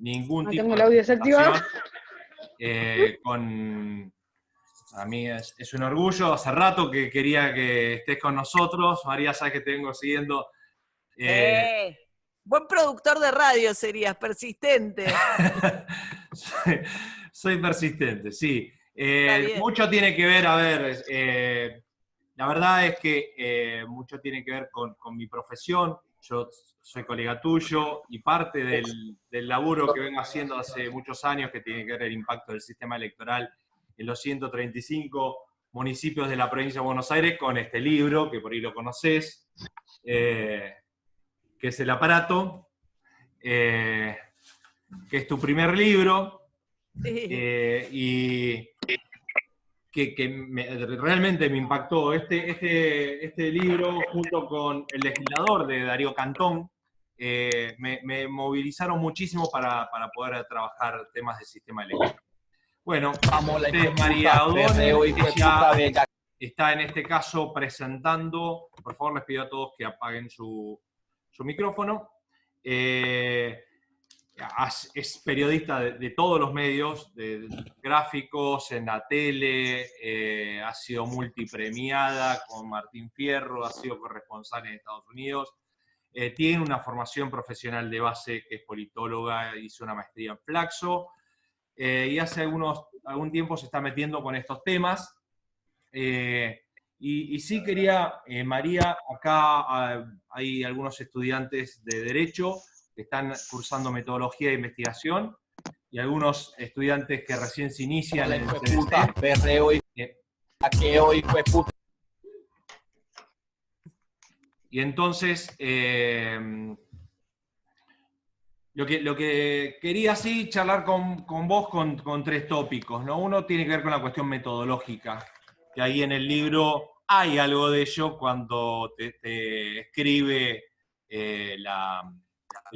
ningún No tipo tengo de el audio desactivado. A mí es un orgullo. Hace rato que quería que estés con nosotros. María, sabes que te vengo siguiendo. Buen productor de radio serías, persistente. soy persistente, sí. Bien. Mucho tiene que ver, a ver, la verdad es que mucho tiene que ver con mi profesión. Yo soy colega tuyo y parte del laburo que vengo haciendo hace muchos años, que tiene que ver el impacto del sistema electoral en los 135 municipios de la provincia de Buenos Aires, con este libro, que por ahí lo conocés, que es El Aparato, que es tu primer libro, y que realmente me impactó. Este libro, junto con El Legislador de Darío Cantón, me movilizaron muchísimo para poder trabajar temas del sistema electoral. Bueno, María O'Donnell, ella está en este caso presentando, por favor les pido a todos que apaguen su micrófono. Es periodista de todos los medios, de gráficos, en la tele, ha sido multipremiada con Martín Fierro, ha sido corresponsal en Estados Unidos, tiene una formación profesional de base que es politóloga, hizo una maestría en Flaxo, y hace algún tiempo se está metiendo con estos temas. Y sí quería, María, acá hay algunos estudiantes de Derecho que están cursando metodología de investigación, y algunos estudiantes que recién se inician en el CBC. Y entonces, lo que quería sí charlar con vos con tres tópicos, ¿no? Uno tiene que ver con la cuestión metodológica, que ahí en el libro hay algo de ello cuando te escribe el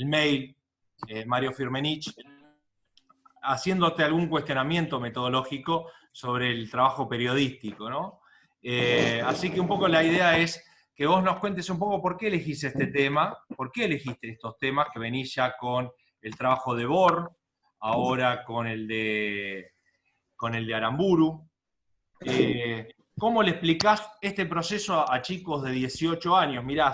mail Mario Firmenich, haciéndote algún cuestionamiento metodológico sobre el trabajo periodístico, ¿no? Así que un poco la idea es que vos nos cuentes un poco por qué elegiste este tema, por qué elegiste estos temas, que venís ya con el trabajo de Bor, ahora con el de Aramburu. ¿Cómo le explicás este proceso a chicos de 18 años? Mirá,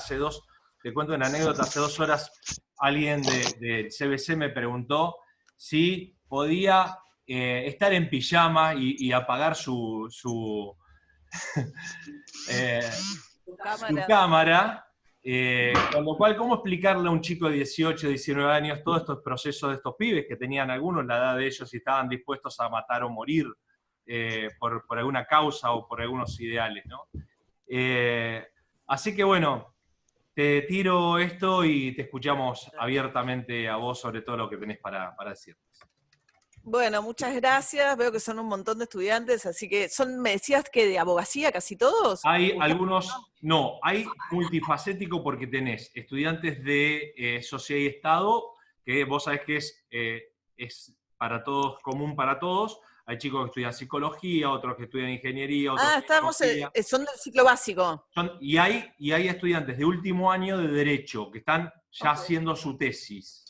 te cuento una anécdota, hace 2 horas alguien del CBC me preguntó si podía estar en pijama y apagar su cámara, con lo cual, ¿cómo explicarle a un chico de 18, 19 años todos estos procesos de estos pibes que tenían algunos la edad de ellos y estaban dispuestos a matar o morir por alguna causa o por algunos ideales, ¿no? Así que bueno, te tiro esto y te escuchamos abiertamente a vos sobre todo lo que tenés para decir. Bueno, muchas gracias. Veo que son un montón de estudiantes, así que me decías que de abogacía casi todos. Hay algunos, no, hay multifacético porque tenés estudiantes de Sociedad y Estado, que vos sabés que es para todos, común para todos. Hay chicos que estudian psicología, otros que estudian ingeniería, otros son del ciclo básico. Y hay estudiantes de último año de Derecho que están ya haciendo su tesis.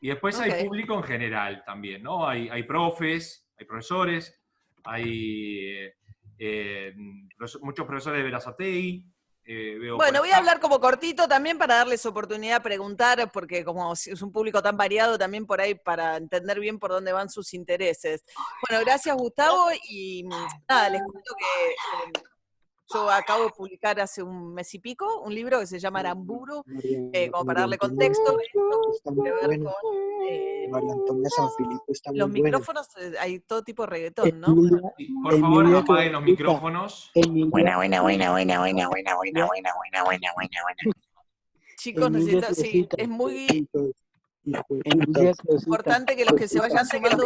Y después hay público en general también, ¿no? Hay profes, hay profesores, hay muchos profesores de Berazategui. Bueno, voy a hablar como cortito también para darles oportunidad a preguntar, porque como es un público tan variado, también por ahí para entender bien por dónde van sus intereses. Bueno, gracias Gustavo, y nada, les cuento que yo acabo de publicar hace un mes y pico un libro que se llama Aramburu, como para darle contexto. Los micrófonos, hay todo tipo de reggaetón, ¿no? Por favor, apaguen los micrófonos. Buena. Chicos, sí, es muy importante que los que se vayan sumando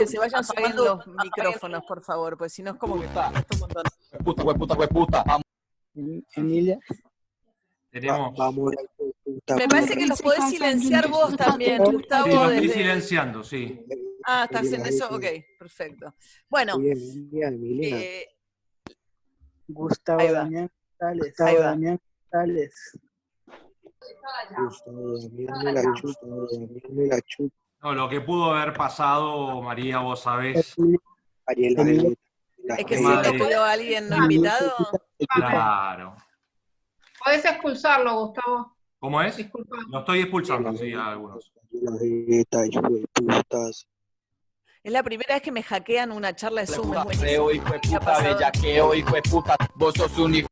los micrófonos, por favor, pues si no es como que cuesta un montón. Hueputa. Emilia. Me parece que los podés silenciar vos también, Gustavo. Sí, lo estoy silenciando, sí. Ah, ¿estás haciendo eso? Ok, perfecto. Bueno. Gustavo Damián González. No, lo que pudo haber pasado, María, vos sabés. Emilia, Es que siempre estudió a alguien no invitado. Claro. Podés expulsarlo, Gustavo. ¿Cómo es? Disculpa. Lo estoy expulsando, sí, a algunos. Es la primera vez que me hackean una charla de Zoom. Es Reo, hijo de puta, bellaqueo, hijo de puta, vos sos un hijo.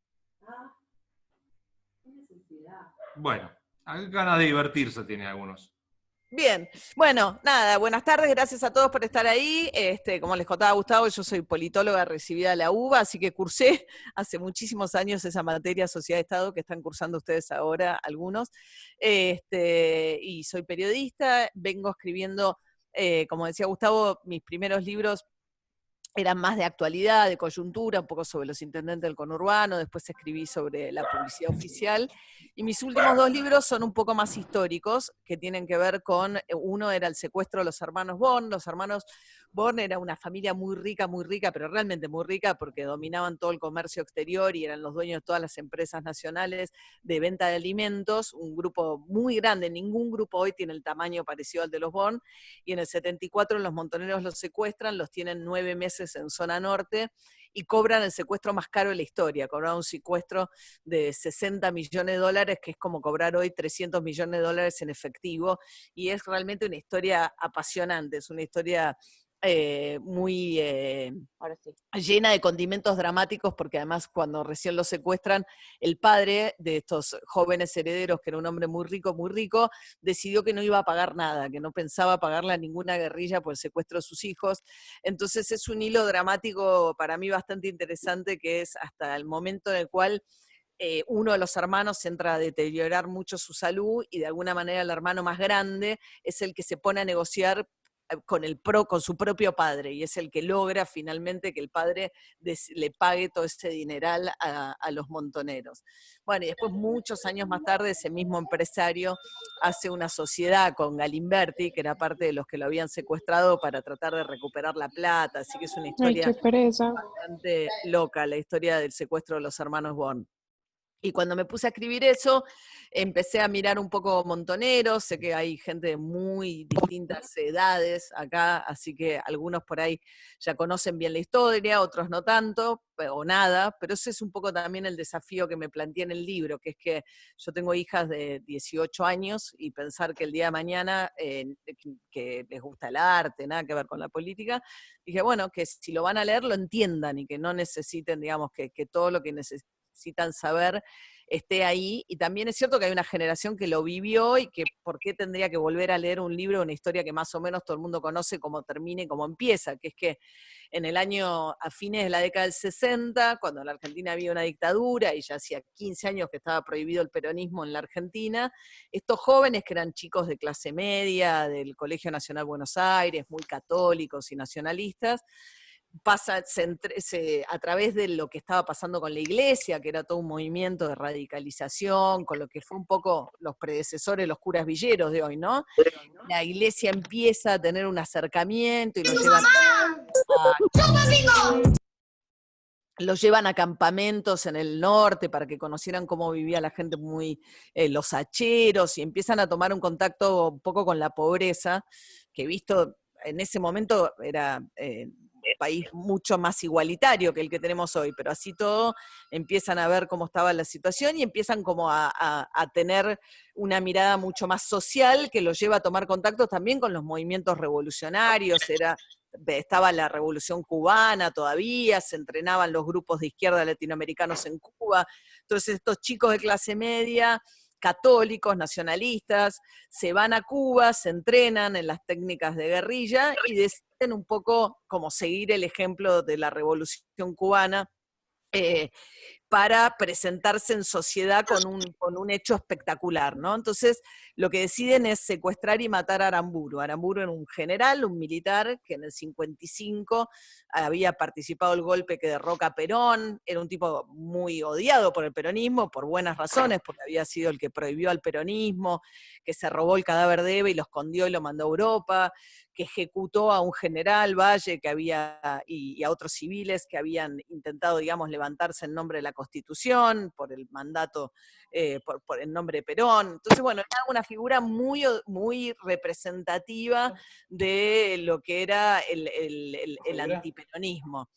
Bueno, ganas de divertirse tiene algunos. Bien, bueno, nada, buenas tardes, gracias a todos por estar ahí. Como les contaba Gustavo, yo soy politóloga recibida de la UBA, así que cursé hace muchísimos años esa materia Sociedad-Estado que están cursando ustedes ahora, algunos. Y soy periodista, vengo escribiendo, como decía Gustavo, mis primeros libros eran más de actualidad, de coyuntura, un poco sobre los intendentes del conurbano, después escribí sobre la publicidad oficial, y mis últimos 2 libros son un poco más históricos, que tienen que ver con, uno era el secuestro de los hermanos Born. Los hermanos Born era una familia muy rica, pero realmente muy rica, porque dominaban todo el comercio exterior y eran los dueños de todas las empresas nacionales de venta de alimentos, un grupo muy grande, ningún grupo hoy tiene el tamaño parecido al de los Born, y en el 74 los montoneros los secuestran, los tienen 9 meses en zona norte, y cobran el secuestro más caro de la historia. Cobraron un secuestro de $60 millones, que es como cobrar hoy $300 millones en efectivo, y es realmente una historia apasionante, es una historia muy Ahora sí. llena de condimentos dramáticos, porque además cuando recién lo secuestran, el padre de estos jóvenes herederos, que era un hombre muy rico, decidió que no iba a pagar nada, que no pensaba pagarle a ninguna guerrilla por el secuestro de sus hijos. Entonces es un hilo dramático para mí bastante interesante, que es hasta el momento en el cual uno de los hermanos entra a deteriorar mucho su salud, y de alguna manera el hermano más grande es el que se pone a negociar con su propio padre, y es el que logra finalmente que el padre le pague todo ese dineral a los montoneros. Bueno, y después muchos años más tarde ese mismo empresario hace una sociedad con Galimberti, que era parte de los que lo habían secuestrado, para tratar de recuperar la plata, así que es una historia bastante loca, la historia del secuestro de los hermanos Born. Y cuando me puse a escribir eso, empecé a mirar un poco montoneros, sé que hay gente de muy distintas edades acá, así que algunos por ahí ya conocen bien la historia, otros no tanto, o nada, pero ese es un poco también el desafío que me planteé en el libro, que es que yo tengo hijas de 18 años, y pensar que el día de mañana, que les gusta el arte, nada que ver con la política, dije, bueno, que si lo van a leer lo entiendan, y que no necesiten, digamos, que todo lo que necesitan saber esté ahí. Y también es cierto que hay una generación que lo vivió, y que por qué tendría que volver a leer un libro, una historia que más o menos todo el mundo conoce cómo termina y cómo empieza, que es que en el año, a fines de la década del 60, cuando en la Argentina había una dictadura, y ya hacía 15 años que estaba prohibido el peronismo en la Argentina, estos jóvenes que eran chicos de clase media, del Colegio Nacional Buenos Aires, muy católicos y nacionalistas, a través de lo que estaba pasando con la iglesia, que era todo un movimiento de radicalización, con lo que fue un poco los predecesores, los curas villeros de hoy, ¿no? La iglesia empieza a tener un acercamiento, y los llevan a campamentos en el norte para que conocieran cómo vivía la gente, los hacheros, y empiezan a tomar un contacto un poco con la pobreza, que visto en ese momento era país mucho más igualitario que el que tenemos hoy, pero así todo empiezan a ver cómo estaba la situación, y empiezan como a tener una mirada mucho más social, que los lleva a tomar contactos también con los movimientos revolucionarios. Estaba la Revolución Cubana todavía, se entrenaban los grupos de izquierda latinoamericanos en Cuba. Entonces estos chicos de clase media, católicos, nacionalistas, se van a Cuba, se entrenan en las técnicas de guerrilla, y deciden un poco como seguir el ejemplo de la Revolución Cubana, para presentarse en sociedad con un hecho espectacular, ¿no? Entonces, lo que deciden es secuestrar y matar a Aramburu. Aramburu era un general, un militar, que en el 55 había participado en el golpe que derroca a Perón, era un tipo muy odiado por el peronismo, por buenas razones, porque había sido el que prohibió al peronismo, que se robó el cadáver de Eva y lo escondió y lo mandó a Europa, que ejecutó a un general, Valle, y a otros civiles que habían intentado, digamos, levantarse en nombre de la Constitución, por el mandato, por el nombre de Perón. Entonces, bueno, era una figura muy representativa de lo que era el antiperonismo.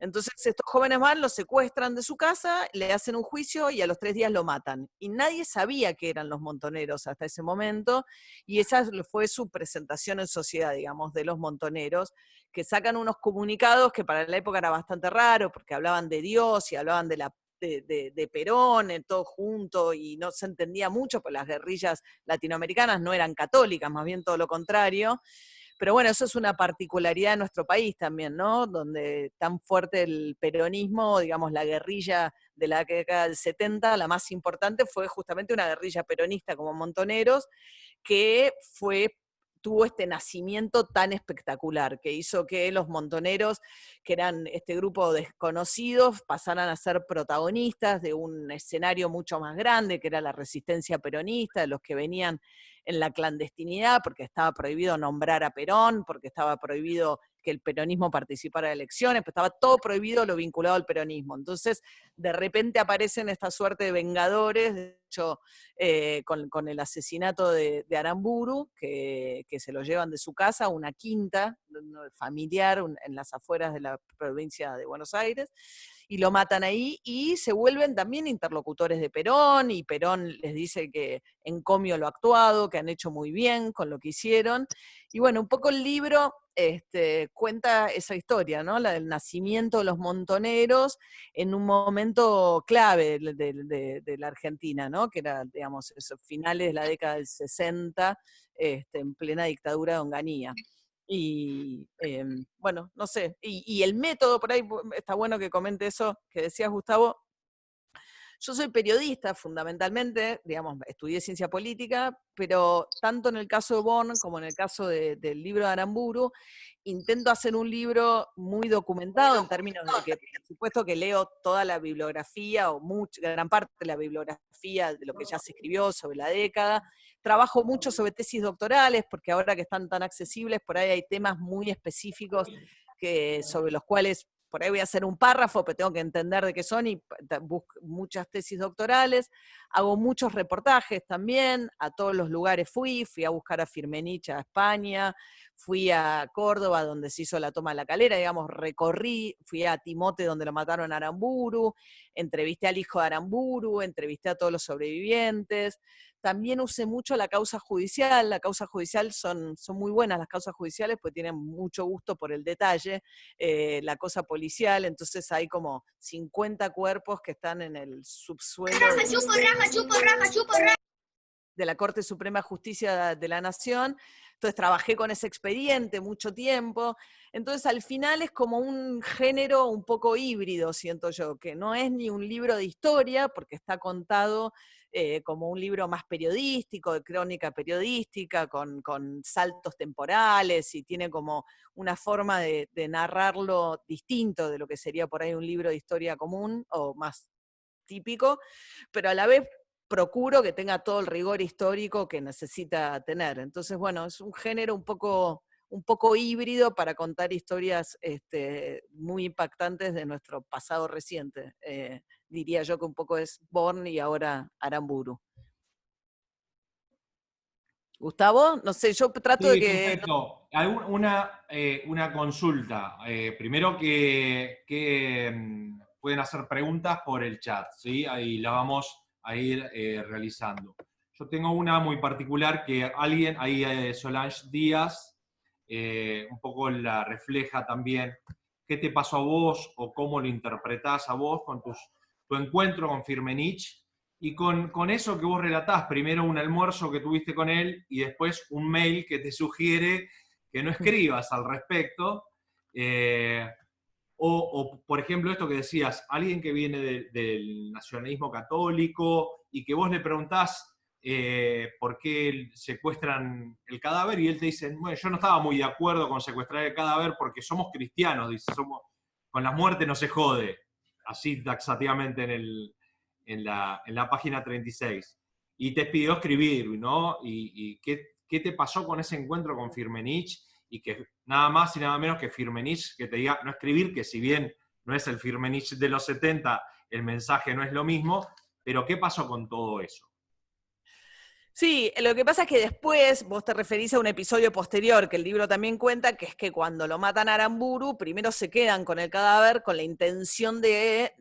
Entonces estos jóvenes van, los secuestran de su casa, le hacen un juicio y a los 3 días lo matan. Y nadie sabía que eran los montoneros hasta ese momento, y esa fue su presentación en sociedad, digamos, de los montoneros, que sacan unos comunicados que para la época era bastante raro, porque hablaban de Dios y hablaban de Perón, todo junto, y no se entendía mucho, porque las guerrillas latinoamericanas no eran católicas, más bien todo lo contrario. Pero bueno, eso es una particularidad de nuestro país también, ¿no? Donde tan fuerte el peronismo, digamos, la guerrilla de la década del 70, la más importante fue justamente una guerrilla peronista como Montoneros, que tuvo este nacimiento tan espectacular, que hizo que los montoneros, que eran este grupo de desconocidos, pasaran a ser protagonistas de un escenario mucho más grande, que era la resistencia peronista, de los que venían en la clandestinidad, porque estaba prohibido nombrar a Perón, porque estaba prohibido que el peronismo participara de elecciones, pero estaba todo prohibido lo vinculado al peronismo. Entonces, de repente aparecen esta suerte de vengadores, de hecho, con el asesinato de Aramburu, que se lo llevan de su casa a una quinta familiar en las afueras de la provincia de Buenos Aires, y lo matan ahí, y se vuelven también interlocutores de Perón, y Perón les dice que encomio lo actuado, que han hecho muy bien con lo que hicieron. Y bueno, un poco el libro cuenta esa historia, ¿no? La del nacimiento de los montoneros en un momento clave de la Argentina, ¿no? Que era, digamos, esos finales de la década del 60, en plena dictadura de Onganía. Y bueno, no sé, y el método, por ahí está bueno que comente eso que decías, Gustavo. Yo soy periodista fundamentalmente, digamos, estudié ciencia política, pero tanto en el caso de Born como en el caso del libro de Aramburu, intento hacer un libro muy documentado en términos de que, por supuesto que leo toda la bibliografía, o gran parte de la bibliografía de lo que ya se escribió sobre la década. Trabajo mucho sobre tesis doctorales, porque ahora que están tan accesibles, por ahí hay temas muy específicos sobre los cuales por ahí voy a hacer un párrafo, pero tengo que entender de qué son, y busco muchas tesis doctorales. Hago muchos reportajes también, a todos los lugares fui a buscar a Firmenich a España, fui a Córdoba, donde se hizo la toma de la Calera, digamos, recorrí, fui a Timote, donde lo mataron a Aramburu, entrevisté al hijo de Aramburu, entrevisté a todos los sobrevivientes. También usé mucho la causa judicial son muy buenas las causas judiciales, pues tienen mucho gusto por el detalle, la cosa policial, entonces hay como 50 cuerpos que están en el subsuelo de la Corte Suprema de Justicia de la Nación. Entonces trabajé con ese expediente mucho tiempo. Entonces al final es como un género un poco híbrido, siento yo, que no es ni un libro de historia, porque está contado como un libro más periodístico, de crónica periodística, con saltos temporales, y tiene como una forma de narrarlo distinto de lo que sería por ahí un libro de historia común o más típico, pero a la vez procuro que tenga todo el rigor histórico que necesita tener. Entonces, bueno, es un género un poco híbrido para contar historias muy impactantes de nuestro pasado reciente. Diría yo que un poco es Born y ahora Aramburu. Gustavo, no sé, yo trato Sí, de que... perfecto. Una consulta. Primero que pueden hacer preguntas por el chat, ¿sí? Ahí la vamos a ir realizando. Yo tengo una muy particular que alguien, ahí Solange Díaz, un poco la refleja también. ¿Qué te pasó a vos o cómo lo interpretás a vos con tu encuentro con Firmenich? Y con eso que vos relatás, primero un almuerzo que tuviste con él y después un mail que te sugiere que no escribas al respecto. O, por ejemplo, esto que decías, alguien que viene del nacionalismo católico y que vos le preguntás por qué secuestran el cadáver y él te dice, bueno, yo no estaba muy de acuerdo con secuestrar el cadáver porque somos cristianos, dice, con la muerte no se jode, así taxativamente en la página 36. Y te pidió escribir, ¿no? Y qué te pasó con ese encuentro con Firmenich, y que nada más y nada menos que Firmenich que te diga no escribir, que si bien no es el Firmenich de los 70, el mensaje no es lo mismo, pero ¿qué pasó con todo eso? Sí, lo que pasa es que después vos te referís a un episodio posterior que el libro también cuenta, que es que cuando lo matan a Aramburu, primero se quedan con el cadáver con la intención de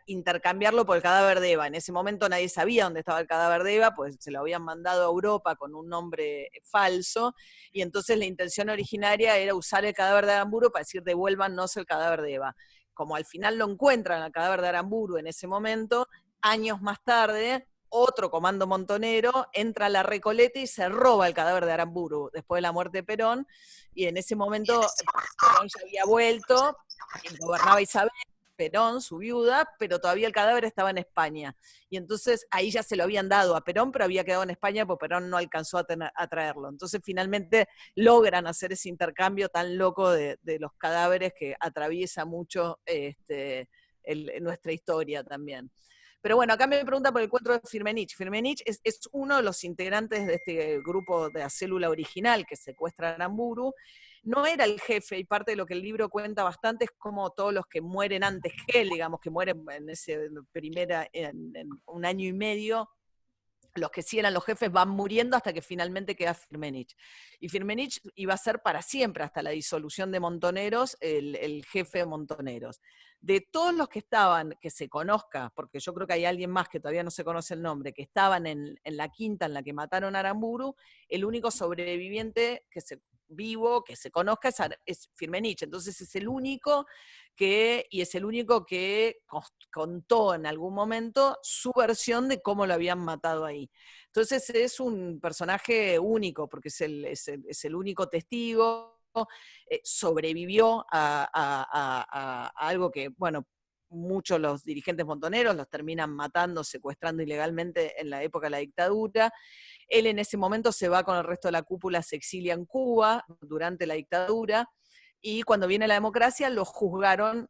intercambiarlo por el cadáver de Eva. En ese momento nadie sabía dónde estaba el cadáver de Eva, pues se lo habían mandado a Europa con un nombre falso, y entonces la intención originaria era usar el cadáver de Aramburu para decir devuélvanos el cadáver de Eva. Como al final lo encuentran al cadáver de Aramburu en ese momento, años más tarde, otro comando montonero entra a la Recoleta y se roba el cadáver de Aramburu después de la muerte de Perón, y en ese momento Perón ya había vuelto, gobernaba Isabel, Perón, su viuda, pero todavía el cadáver estaba en España. Y entonces ahí ya se lo habían dado a Perón, pero había quedado en España porque Perón no alcanzó a traerlo. Entonces finalmente logran hacer ese intercambio tan loco de los cadáveres que atraviesa mucho nuestra historia también. Pero bueno, acá me pregunta por el encuentro de Firmenich. Firmenich es uno de los integrantes de este grupo de la célula original que secuestra a Aramburu. No era el jefe, y parte de lo que el libro cuenta bastante es como todos los que mueren antes que él, digamos, que mueren en un año y medio, los que sí eran los jefes van muriendo hasta que finalmente queda Firmenich. Y Firmenich iba a ser para siempre, hasta la disolución de Montoneros, el jefe de Montoneros. De todos los que estaban, que se conozca, porque yo creo que hay alguien más que todavía no se conoce el nombre, que estaban en la quinta en la que mataron a Aramburu, el único sobreviviente vivo que se conozca es Firmenich. Entonces es el único que contó en algún momento su versión de cómo lo habían matado ahí. Entonces es un personaje único, porque es el único testigo, sobrevivió a algo que, bueno, muchos los dirigentes montoneros los terminan matando, secuestrando ilegalmente en la época de la dictadura. Él en ese momento se va con el resto de la cúpula, se exilia en Cuba durante la dictadura, y cuando viene la democracia lo juzgaron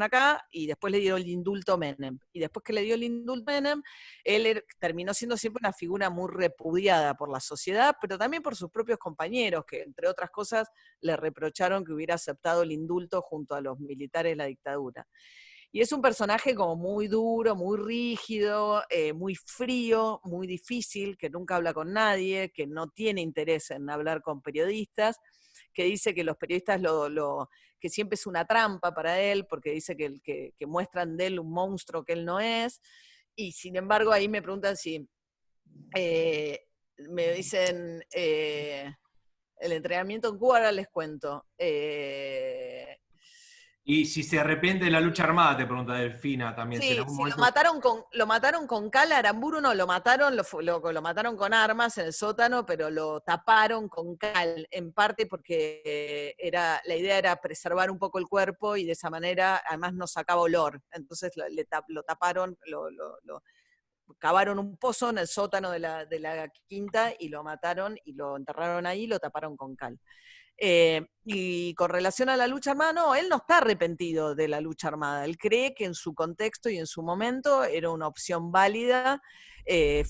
acá, y después le dieron el indulto Menem. Y después que le dio el indulto Menem, él terminó siendo siempre una figura muy repudiada por la sociedad, pero también por sus propios compañeros, que entre otras cosas le reprocharon que hubiera aceptado el indulto junto a los militares de la dictadura. Y es un personaje como muy duro, muy rígido, muy frío, muy difícil, que nunca habla con nadie, que no tiene interés en hablar con periodistas, que dice que los periodistas que siempre es una trampa para él, porque dice que muestran de él un monstruo que él no es, y sin embargo ahí me preguntan si, me dicen, el entrenamiento en Cuba, ahora les cuento. Y si se arrepiente de la lucha armada, te pregunta Delfina también. Sí, Si lo mataron con cal, Aramburu no, lo mataron con armas en el sótano, pero lo taparon con cal, en parte porque la idea era preservar un poco el cuerpo, y de esa manera además no sacaba olor. Entonces lo taparon, cavaron un pozo en el sótano de la quinta y lo mataron y lo enterraron ahí y lo taparon con cal. Y con relación a la lucha armada, no, él no está arrepentido de la lucha armada. Él cree que en su contexto y en su momento era una opción válida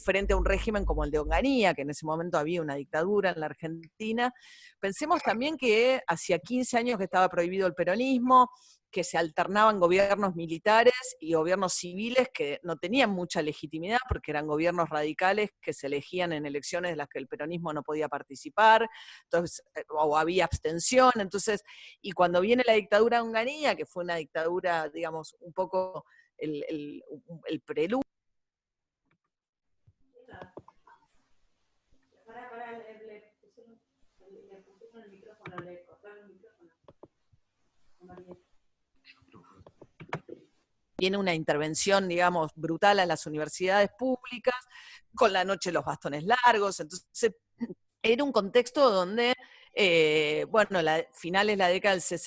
frente a un régimen como el de Onganía, que en ese momento había una dictadura en la Argentina. Pensemos también que hacía 15 años que estaba prohibido el peronismo, que se alternaban gobiernos militares y gobiernos civiles que no tenían mucha legitimidad porque eran gobiernos radicales que se elegían en elecciones de las que el peronismo no podía participar, entonces, o había abstención. Entonces, y cuando viene la dictadura de Onganía, que fue una dictadura, digamos, un poco el preludio. Viene una intervención, digamos, brutal a las universidades públicas, con la noche los bastones largos. Entonces, era un contexto donde, finales de la década del 60,